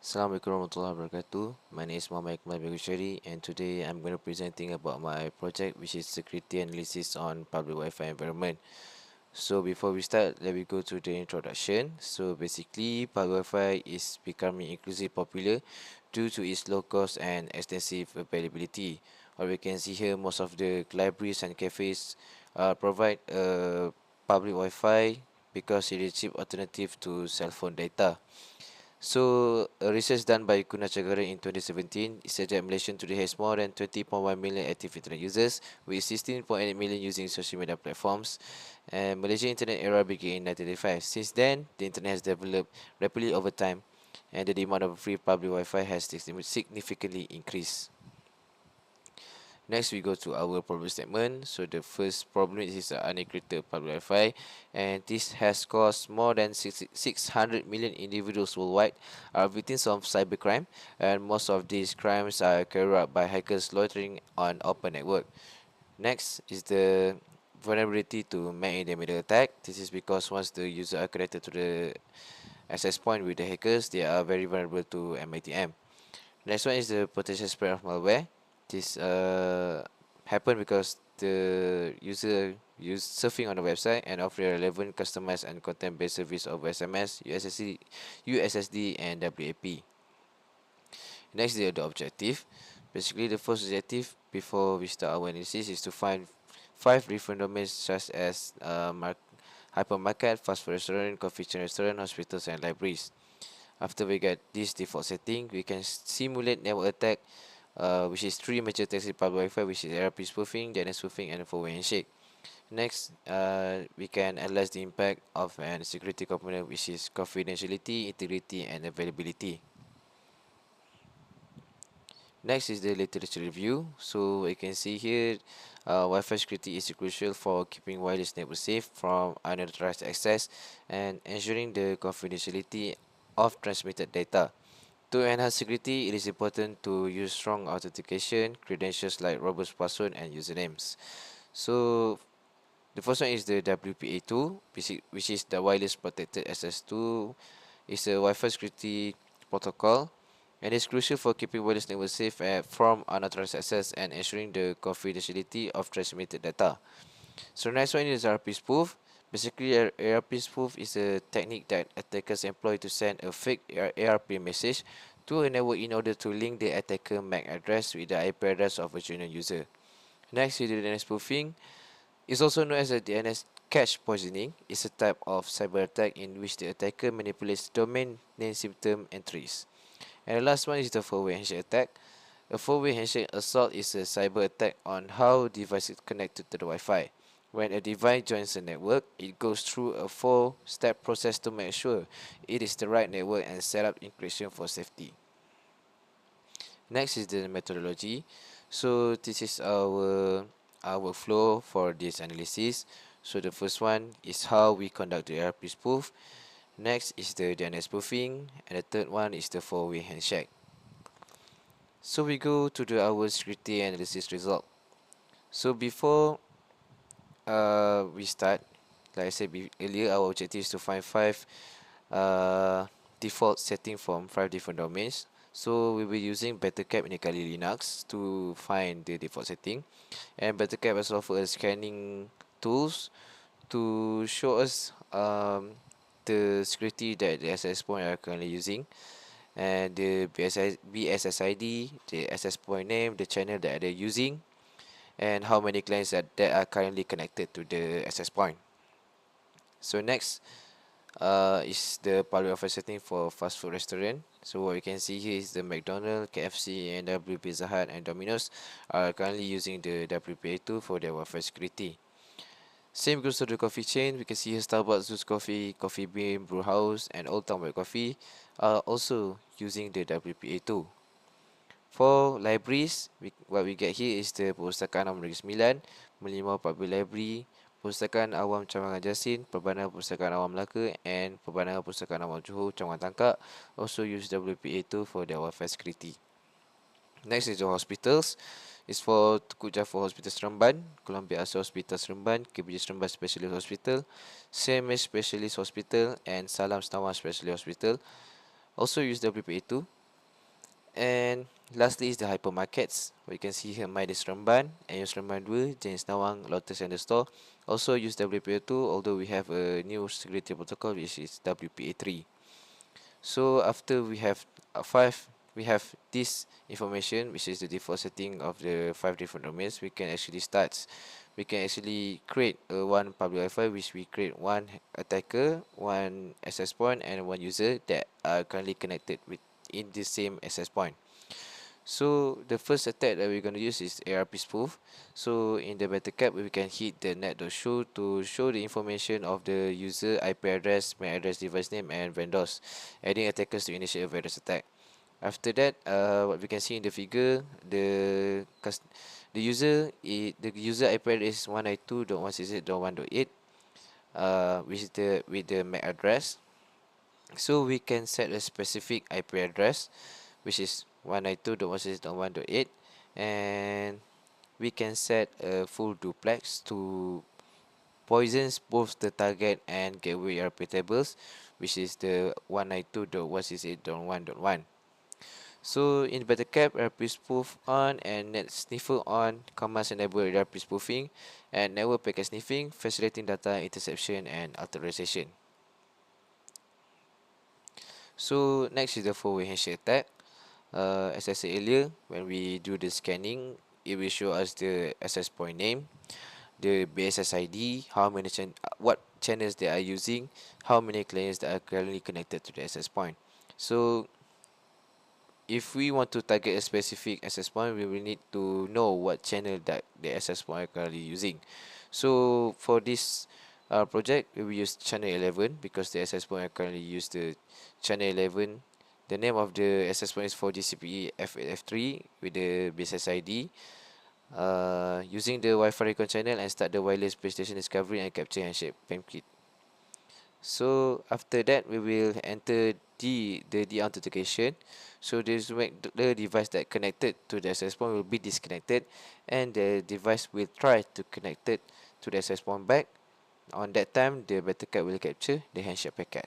Assalamualaikum warahmatullahi wabarakatuh. My name is Muhammad Iqbal Begushari, and today I'm going to presenting about my project, which is security analysis on public Wi-Fi environment. So before we start, let me go to the introduction. So basically, public Wi-Fi is becoming increasingly popular due to its low cost and extensive availability. Or we can see here, most of the libraries and cafes provide public Wi-Fi because it is a cheap alternative to cell phone data. So, a research done by Kunachagara in 2017 said that Malaysia today has more than 20.1 million active internet users, with 16.8 million using social media platforms. And Malaysian internet era began in 1985. Since then, the internet has developed rapidly over time, and the demand of free public Wi-Fi has significantly increased. Next, we go to our problem statement. So the first problem is unencrypted public Wi-Fi, and this has caused more than 600 million individuals worldwide are victims of cybercrime, and most of these crimes are carried out by hackers loitering on open network. Next is the vulnerability to man-in-the-middle attack. This is because once the user are connected to the access point with the hackers, they are very vulnerable to MITM. Next one is the potential spread of malware. This happen because the user use surfing on the website and offer relevant, customized, and content-based service of SMS, USSD, and WAP. Next is the objective. Basically, the first objective before we start our analysis is to find 5 different domains such as hypermarket, fast food restaurant, coffee chain restaurant, hospitals, and libraries. After we get this default setting, we can simulate network attack, which is 3 major attacks in public Wi-Fi, which is ARP spoofing, DNS spoofing, and four-way handshake. Next, we can analyze the impact of an security component, which is confidentiality, integrity, and availability. Next is the literature review. So you can see here, Wi-Fi security is crucial for keeping wireless network safe from unauthorized access and ensuring the confidentiality of transmitted data. To enhance security, it is important to use strong authentication, credentials like robust password and usernames. So the first one is the WPA2, which is the wireless protected access 2. It's a Wi-Fi security protocol, and is crucial for keeping wireless network safe from unauthorized access and ensuring the confidentiality of transmitted data. So next one is RP spoof. Basically, ARP spoof is a technique that attackers employ to send a fake ARP message to a network in order to link the attacker MAC address with the IP address of a genuine user. Next is the DNS spoofing. It's also known as a DNS cache poisoning. It's a type of cyber attack in which the attacker manipulates domain name system entries. And the last one is the four-way handshake attack. A four-way handshake assault is a cyber attack on how device is connected to the Wi-Fi. When a device joins a network, it goes through a 4-step process to make sure it is the right network and set up encryption for safety. Next is the methodology. So this is our flow for this analysis. So the first one is how we conduct the ARP spoof. Next is the DNS spoofing, and the third one is the four-way handshake. So we go to our security analysis result. So before we start, like I said earlier, our objective is to find 5 default setting from 5 different domains. So we'll be using Bettercap in Kali Linux to find the default setting, and Bettercap has offered scanning tools to show us the security that the access point are currently using, and the BSSID, the access point name, the channel that they're using, and how many clients that are currently connected to the access point. So next is the public Wi-Fi setting for fast food restaurant. So what you can see here is the McDonald's, KFC, and W Pizza Hut and Domino's are currently using the WPA2 for their Wi-Fi security. Same goes to the coffee chain. We can see here Starbucks, Zeus Coffee, Coffee Bean, Brew House, and Old Town White Coffee are also using the WPA2. For libraries, what we get here is the Perpustakaan Awam Negeri Sembilan, Merlimau Public Library, Perpustakaan Awam Cawangan Jasin, Perbandangan Perpustakaan Awam Melaka, and Perbandangan Perpustakaan Awam Johor Cawangan Tangkak also use WPA2 for their Wi-Fi security. Next is the hospitals. It's for Tukuk Jafar Hospital Seremban, Columbia Asa Hospital Seremban, KBJ Seremban Specialist Hospital, CMS Specialist Hospital, and Salam Senawan Specialist Hospital also use WPA2. And lastly is the hypermarkets. We can see here My Seremban, Ayo Seremban 2, James Nawang, Lotus and the Store. Also use WPA2, although we have a new security protocol which is WPA3. So after we have this information, which is the default setting of the 5 different domains. We can actually create one public Wi-Fi, which we create one attacker, one access point, and one user that are currently connected with in the same access point. So the first attack that we're going to use is ARP spoof. So in the Bettercap, we can hit the net.show to show the information of the user IP address, MAC address, device name, and vendors, adding attackers to initiate a virus attack. After that, what we can see in the figure, the user IP address is 192.168.1.8, with the MAC address. So we can set a specific IP address, which is 192.168.1.8, and we can set a full duplex to poisons both the target and gateway IP tables, which is the 192.168.1.1. So in Bettercap, RP spoof on and net sniffer on commands enable RP spoofing and network packet sniffing, facilitating data interception and authorization. So next is the four-way handshake attack. As I said earlier, when we do the scanning, it will show us the access point name, the BSS ID, what channels they are using, how many clients that are currently connected to the access point. So if we want to target a specific access point, we will need to know what channel that the access point are currently using. So for this project, we will use channel 11 because the access point are currently use the channel 11. The name of the access point is 4GCPE F8F3 with the business ID. Using the Wi-Fi recon channel and start the wireless PlayStation discovery and capture handshake PAM kit. So after that, we will enter the authentication. So this will make the device that connected to the access point will be disconnected, and the device will try to connect it to the access point back. On that time, the Bettercap will capture the handshake packet.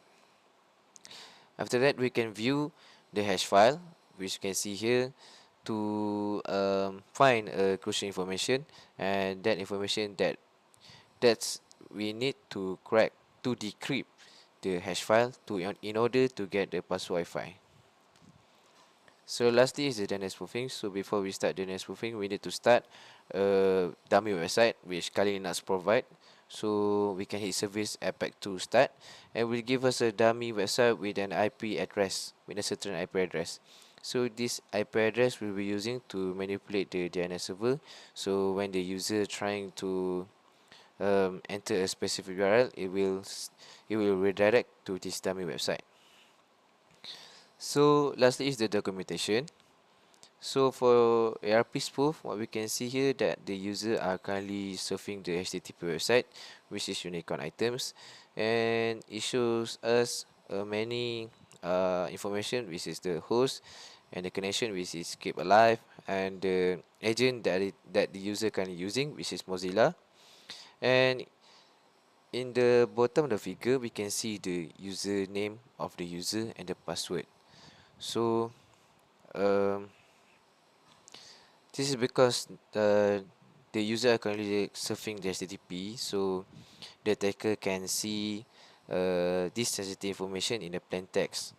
After that, we can view the hash file, which you can see here, to find crucial information, and that information that's we need to crack to decrypt the hash file in order to get the password Wi-Fi. So lastly is the DNS spoofing. So before we start DNS spoofing, we need to start a dummy website which Kali Linux provide. So we can hit service APEC to start, and will give us a dummy website with an IP address, with a certain IP address. So this IP address we'll be using to manipulate the DNS server. So when the user trying to enter a specific URL, it will redirect to this dummy website. So lastly is the documentation. So for ARP spoof, what we can see here that the user are currently surfing the HTTP website, which is unicorn items, and it shows us many information, which is the host and the connection, which is keep alive, and the agent that the user currently using, which is Mozilla. And in the bottom of the figure, we can see the username of the user and the password. So um, this is because the user are currently surfing the HTTP, so the attacker can see this sensitive information in the plain text.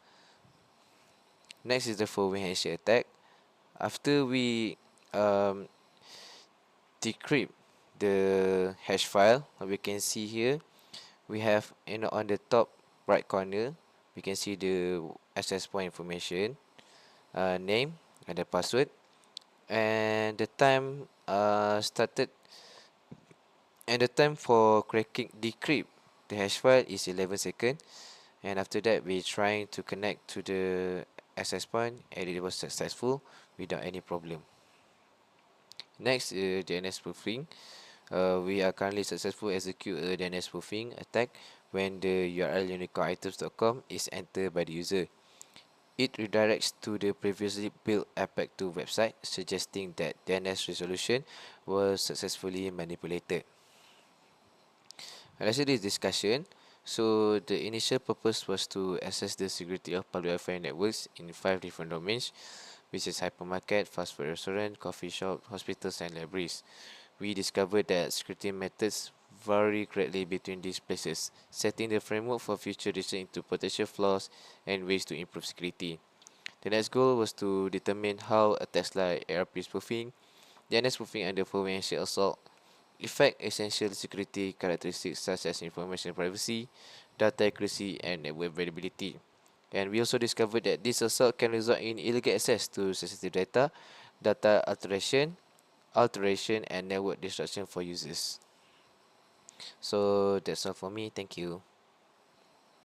Next is the four-way handshake attack. After we um, decrypt the hash file, we can see here we have on the top right corner, we can see the access point information, name and the password, and the time started, and the time for cracking decrypt the hash file is 11 seconds. And after that, we're trying to connect to the access point, and it was successful without any problem. Next, DNS spoofing. We are currently successful execute a DNS spoofing attack when the URL unicornitems.com is entered by the user. It redirects to the previously built APEC2 website, suggesting that DNS resolution was successfully manipulated. Let's see this discussion. So the initial purpose was to assess the security of public Wi-Fi networks in 5 different domains, which is hypermarket, fast food restaurant, coffee shop, hospitals, and libraries. We discovered that security methods vary greatly between these places, setting the framework for future research into potential flaws and ways to improve security. The next goal was to determine how attacks like ARP spoofing, DNS spoofing, and the following handshake assault affect essential security characteristics such as information privacy, data accuracy, and network availability. And we also discovered that this assault can result in illegal access to sensitive data alteration, and network disruption for users. So that's all for me. Thank you.